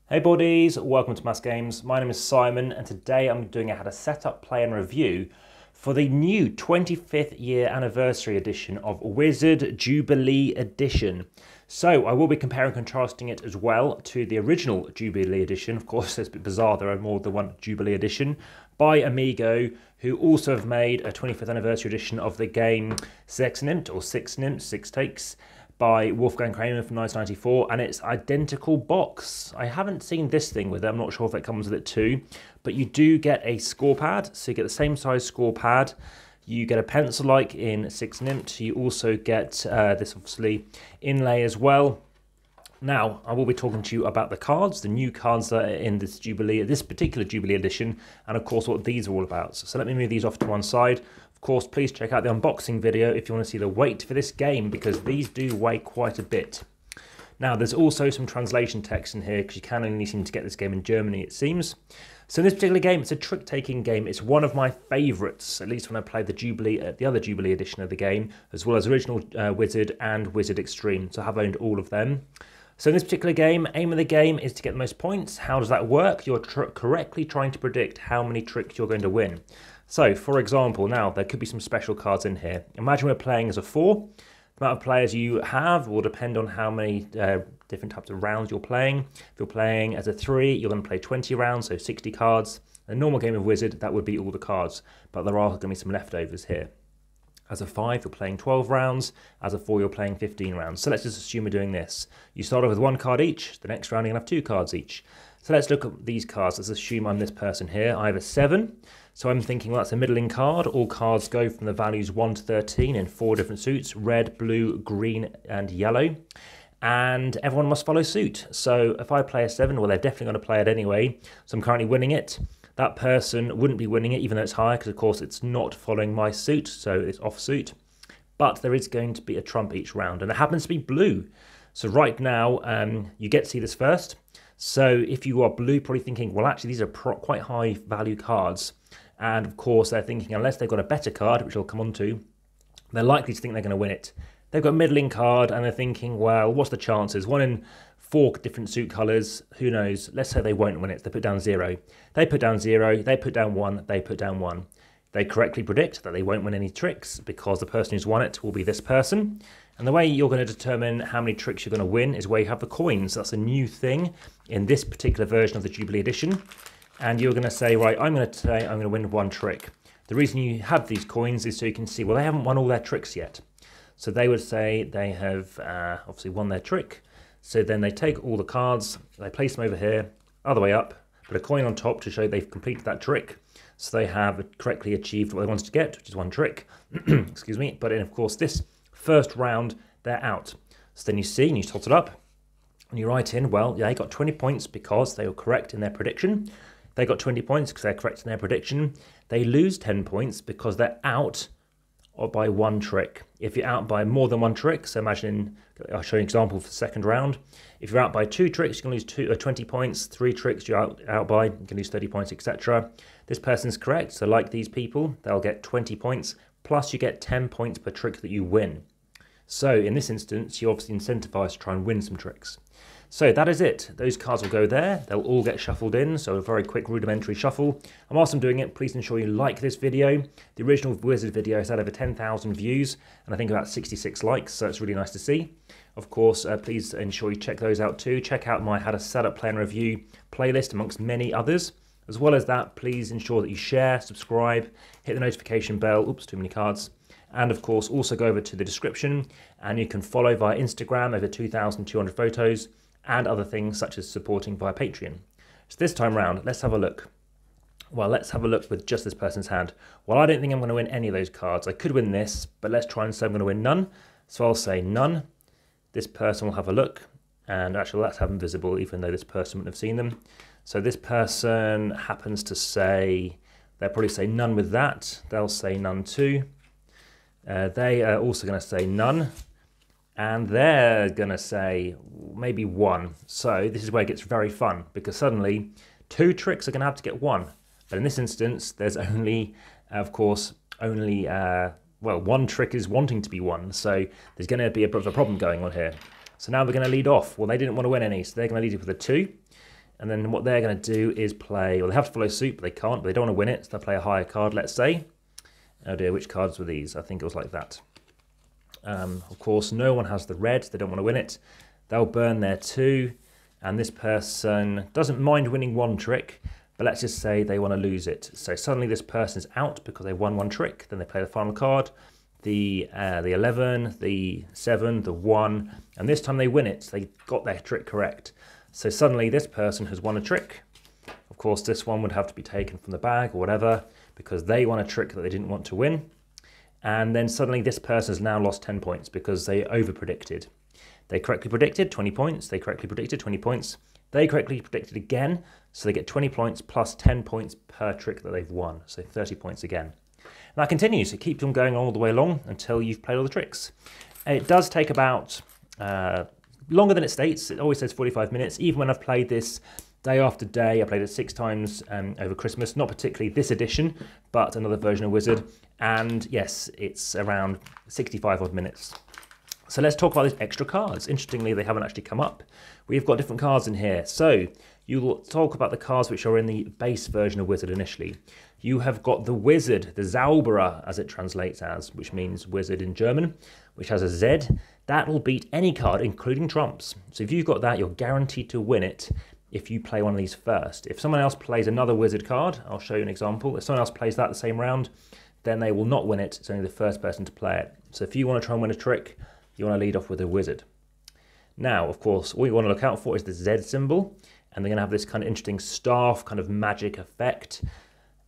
Hey buddies, welcome to AmassGames. My name is Simon and today I'm doing a how to set up, play and review for the new 25th year anniversary edition of Wizard Jubilee Edition. So I will be comparing and contrasting it as well to the original Jubilee Edition. Of course, it's a bit bizarre, there are more than one Jubilee Edition, by Amigo, who also have made a 25th anniversary edition of the game Six Nimmt, Six Takes, by Wolfgang Kramer from 1994, and it's identical box. I haven't seen this thing with it, I'm not sure if it comes with it too, but you do get a score pad, so you get the same size score pad. You get a pencil like in Six Nimmt. You also get this obviously inlay as well. Now, I will be talking to you about the cards, the new cards that are in this Jubilee, this particular Jubilee edition, and of course what these are all about. So let me move these off to one side. Of course, please check out the unboxing video if you want to see the weight for this game, because these do weigh quite a bit. Now, there's also some translation text in here, because you can only seem to get this game in Germany, it seems. So in this particular game, it's a trick-taking game. It's one of my favourites, at least when I played the Jubilee, the other Jubilee edition of the game, as well as original Wizard and Wizard Extreme. So I have owned all of them. So in this particular game, aim of the game is to get the most points. How does that work? You're correctly trying to predict how many tricks you're going to win. So, for example, now there could be some special cards in here. Imagine we're playing as a 4. The amount of players you have will depend on how many different types of rounds you're playing. If you're playing as a 3, you're going to play 20 rounds, so 60 cards. A normal game of Wizard, that would be all the cards, but there are going to be some leftovers here. As a 5, you're playing 12 rounds. As a 4, you're playing 15 rounds. So let's just assume we're doing this. You start off with 1 card each. The next round, you're going to have 2 cards each. So let's look at these cards. Let's assume I'm this person here. I have a 7. So I'm thinking, well, that's a middling card. All cards go from the values 1 to 13 in 4 different suits: red, blue, green, and yellow. And everyone must follow suit. So if I play a 7, well, they're definitely going to play it anyway. So I'm currently winning it. That person wouldn't be winning it, even though it's higher, because of course it's not following my suit, so it's off suit. But there is going to be a trump each round, and it happens to be blue. So right now, you get to see this first. So if you are blue, probably thinking, well, actually, these are quite high value cards. And of course, they're thinking, unless they've got a better card, which I'll come on to, they're likely to think they're going to win it. They've got a middling card, and they're thinking, well, what's the chances? 1 in 4 different suit colours, who knows? Let's say they won't win it. They put down 0. They put down 0, they put down 1, they put down 1. They correctly predict that they won't win any tricks because the person who's won it will be this person. And the way you're going to determine how many tricks you're going to win is where you have the coins. That's a new thing in this particular version of the Jubilee Edition. And you're going to say, right, I'm going to win 1 trick. The reason you have these coins is so you can see, well, they haven't won all their tricks yet. So they would say they have obviously won their trick. So then they take all the cards, they place them over here, other way up, put a coin on top to show they've completed that trick. So they have correctly achieved what they wanted to get, which is 1 trick. Excuse me. But in, of course, this first round, they're out. So then you see, and you tot it up, and you write in, well, yeah, they got 20 points because they were correct in their prediction. They got 20 points because they're correct in their prediction. They lose 10 points because they're out or by 1 trick. If you're out by more than 1 trick, so imagine, I'll show you an example for the second round. If you're out by 2 tricks, you can lose 20 points. 3 tricks you're out by, you can lose 30 points, etc. This person's correct, so like these people, they'll get 20 points, plus you get 10 points per trick that you win. So in this instance, you're obviously incentivized to try and win some tricks. So that is it. Those cards will go there. They'll all get shuffled in, so a very quick rudimentary shuffle. And whilst I'm doing it, please ensure you like this video. The original Wizard video has had over 10,000 views, and I think about 66 likes, so it's really nice to see. Of course, please ensure you check those out too. Check out my How to Set Up, Play and Review playlist, amongst many others. As well as that, please ensure that you share, subscribe, hit the notification bell. Oops, too many cards. And of course, also go over to the description, and you can follow via Instagram, over 2,200 photos, and other things such as supporting via Patreon. So this time round, let's have a look. Well, let's have a look with just this person's hand. Well, I don't think I'm going to win any of those cards. I could win this, but let's try and say I'm going to win none. So I'll say none. This person will have a look, and actually let's have them visible, even though this person wouldn't have seen them. So this person happens to say, they'll probably say none with that. They'll say none too. They are also going to say none. And they're going to say maybe 1. So this is where it gets very fun, because suddenly 2 tricks are going to have to get 1. But in this instance, there's only, of course, only, well, 1 trick is wanting to be 1. So there's going to be a bit of a problem going on here. So now we're going to lead off. Well, they didn't want to win any, so they're going to lead it with a 2. And then what they're going to do is play, well, they have to follow suit, but they can't, but they don't want to win it, so they'll play a higher card, let's say. Oh dear, which cards were these? I think it was like that. Of course, no one has the red, they don't want to win it. They'll burn their 2, and this person doesn't mind winning 1 trick, but let's just say they want to lose it. So suddenly this person's out because they won 1 trick, then they play the final card, the 11, the 7, the 1, and this time they win it, so they got their trick correct. So suddenly this person has won a trick. Of course, this one would have to be taken from the bag or whatever, because they won a trick that they didn't want to win. And then suddenly this person has now lost 10 points because they over-predicted. They correctly predicted 20 points, they correctly predicted 20 points, they correctly predicted again, so they get 20 points plus 10 points per trick that they've won, so 30 points again. And that continues, it keeps on going all the way along until you've played all the tricks. And it does take about, longer than it states, it always says 45 minutes, even when I've played this day after day. I played it 6 times over Christmas, not particularly this edition, but another version of Wizard. And yes, it's around 65 odd minutes. So let's talk about these extra cards. Interestingly, they haven't actually come up. We've got different cards in here. So you'll talk about the cards which are in the base version of Wizard initially. You have got the Wizard, the Zauberer as it translates as, which means wizard in German, which has a Z. That will beat any card, including trumps. So if you've got that, you're guaranteed to win it if you play one of these first. If someone else plays another wizard card, I'll show you an example. If someone else plays that the same round, then they will not win it. It's only the first person to play it. So if you want to try and win a trick, you want to lead off with a wizard. Now, of course, all you want to look out for is the Z symbol, and they're going to have this kind of interesting staff kind of magic effect.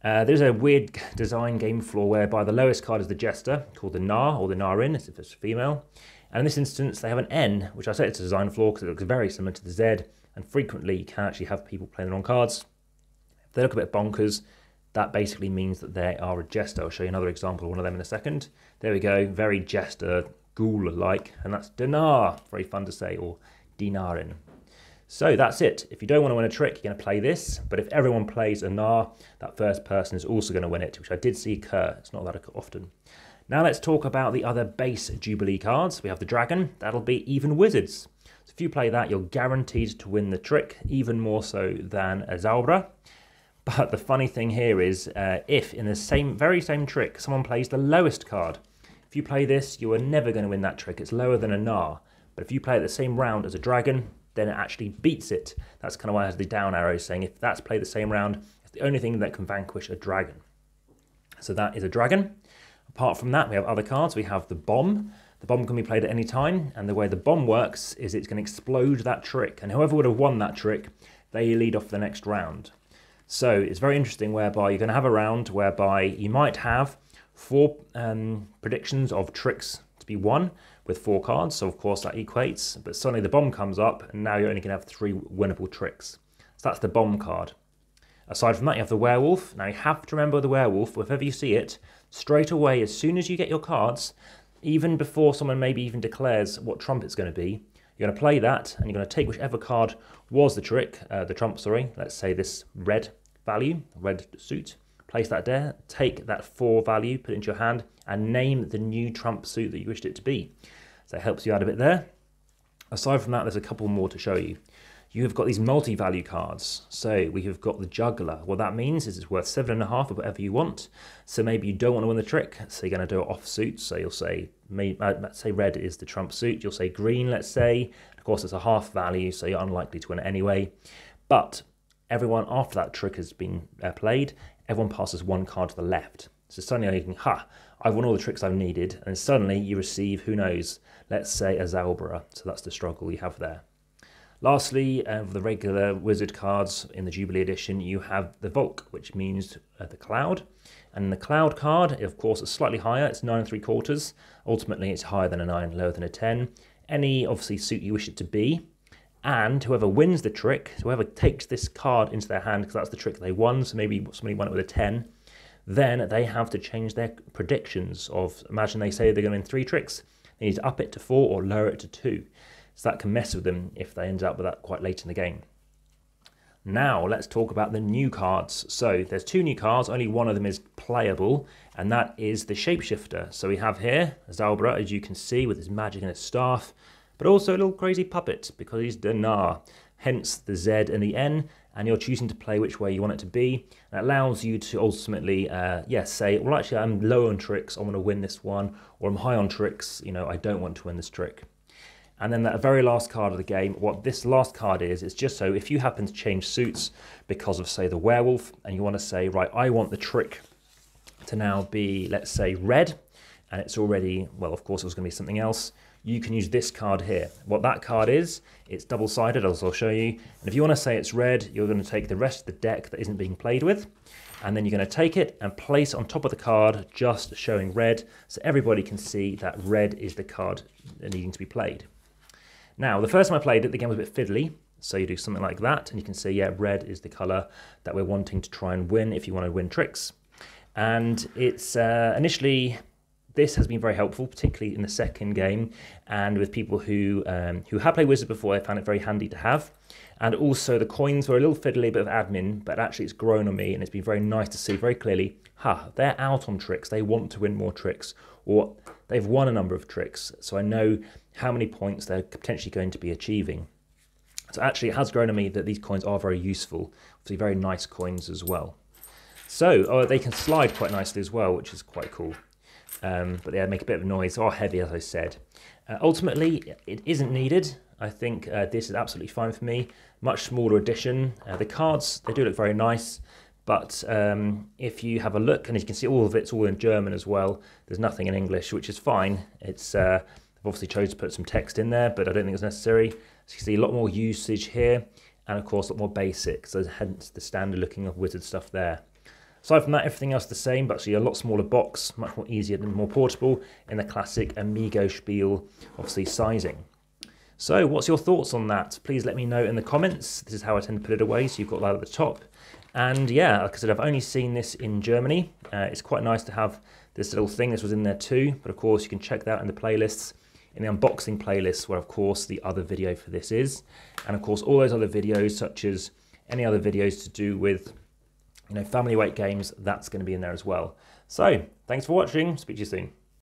There's a weird design game flaw whereby the lowest card is the Jester, called the Nar, or the Narin, if it's female. And in this instance, they have an N, which I say it's a design flaw because it looks very similar to the Z, and frequently you can actually have people playing the wrong cards. If they look a bit bonkers, that basically means that they are a Jester. I'll show you another example of one of them in a second. There we go, very Jester, ghoul-like, and that's Dinar, very fun to say, or Dinarin. So that's it. If you don't want to win a trick, you're going to play this, but if everyone plays a Nar, that first person is also going to win it, which I did see occur. It's not that often. Now let's talk about the other base Jubilee cards. We have the Dragon, that'll be even wizards. So if you play that, you're guaranteed to win the trick, even more so than a Zauberer. But the funny thing here is, if in the very same trick, someone plays the lowest card, if you play this, you are never going to win that trick. It's lower than a Nar. But if you play it the same round as a Dragon, then it actually beats it. That's kind of why it has the down arrow saying if that's played the same round, it's the only thing that can vanquish a Dragon. So that is a Dragon. Apart from that, we have other cards. We have the Bomb. The Bomb can be played at any time, and the way the Bomb works is it's going to explode that trick, and whoever would have won that trick, they lead off the next round. So it's very interesting whereby you're going to have a round whereby you might have 4 predictions of tricks to be won with 4 cards, so of course that equates, but suddenly the Bomb comes up, and now you're only going to have 3 winnable tricks. So that's the Bomb card. Aside from that, you have the Werewolf. Now you have to remember the Werewolf, whenever you see it, straight away, as soon as you get your cards, even before someone maybe even declares what trump it's going to be, you're going to play that, and you're going to take whichever card was the trick, the trump, sorry, let's say this red value, red suit, place that there, take that 4 value, put it into your hand, and name the new trump suit that you wished it to be. So it helps you out a bit there. Aside from that, there's a couple more to show you. You have got these multi-value cards. So we have got the Juggler. What that means is it's worth 7.5 or whatever you want. So maybe you don't want to win the trick, so you're going to do it off suit. So you'll say, let's say red is the trump suit. You'll say green, let's say. Of course, it's a half value, so you're unlikely to win it anyway. But everyone after that trick has been played, everyone passes 1 card to the left. So suddenly you're thinking, I've won all the tricks I've needed. And suddenly you receive, who knows, let's say a Zauberer. So that's the struggle you have there. Lastly, of the regular wizard cards in the Jubilee edition, you have the Volk, which means the cloud. And the cloud card, of course, is slightly higher. It's 9 3/4. Ultimately, it's higher than a 9, lower than a 10. Any, obviously, suit you wish it to be. And whoever wins the trick, whoever takes this card into their hand, because that's the trick they won, so maybe somebody won it with a 10, then they have to change their predictions of, imagine they say they're going to win 3 tricks. They need to up it to 4 or lower it to 2. So that can mess with them if they end up with that quite late in the game. Now let's talk about the new cards. So there's 2 new cards, only one of them is playable, and that is the Shapeshifter. So we have here Zauberer, as you can see, with his magic and his staff, but also a little crazy puppet because he's Dinar. hence the Z and the N, and you're choosing to play which way you want it to be. And it allows you to ultimately, say, well, actually, I'm low on tricks, I want to win this one, or I'm high on tricks, you know, I don't want to win this trick. And then that very last card of the game, what this last card is just so if you happen to change suits because of, say, the werewolf, and you want to say, right, I want the trick to now be, let's say, red, and it's already, well, of course, it was going to be something else, you can use this card here. What that card is, it's double-sided, as I'll show you. And if you want to say it's red, you're going to take the rest of the deck that isn't being played with, and then you're going to take it and place on top of the card just showing red, so everybody can see that red is the card needing to be played. Now, the first time I played it, the game was a bit fiddly, so you do something like that, and you can see, yeah, red is the colour that we're wanting to try and win if you want to win tricks. And it's initially, this has been very helpful, particularly in the second game, and with people who have played Wizard before, I found it very handy to have. And also the coins were a little fiddly, bit of admin, but actually it's grown on me, and it's been very nice to see very clearly, they're out on tricks, they want to win more tricks, or they've won a number of tricks, so I know how many points they're potentially going to be achieving. So actually it has grown on me that these coins are very useful, obviously very nice coins as well. So they can slide quite nicely as well, which is quite cool. But they make a bit of noise, they are heavy, as I said. Ultimately, it isn't needed. I think this is absolutely fine for me. Much smaller edition. The cards, they do look very nice, but if you have a look, and as you can see, all of it's all in German as well. There's nothing in English, which is fine. It's I've obviously chosen to put some text in there, but I don't think it's necessary. So you can see a lot more usage here, and of course a lot more basic, so hence the standard looking of Wizard stuff there. Aside from that, everything else the same, but actually a lot smaller box, much more easier and more portable in the classic Amigo Spiel, obviously, sizing. So what's your thoughts on that? Please let me know in the comments. This is how I tend to put it away, so you've got that at the top. And yeah, like I said, I've only seen this in Germany. It's quite nice to have this little thing. This was in there too, but of course you can check that out in the playlists, in the unboxing playlist, where of course the other video for this is. And of course all those other videos, such as any other videos to do with, you know, family weight games, that's going to be in there as well. So thanks for watching. Speak to you soon.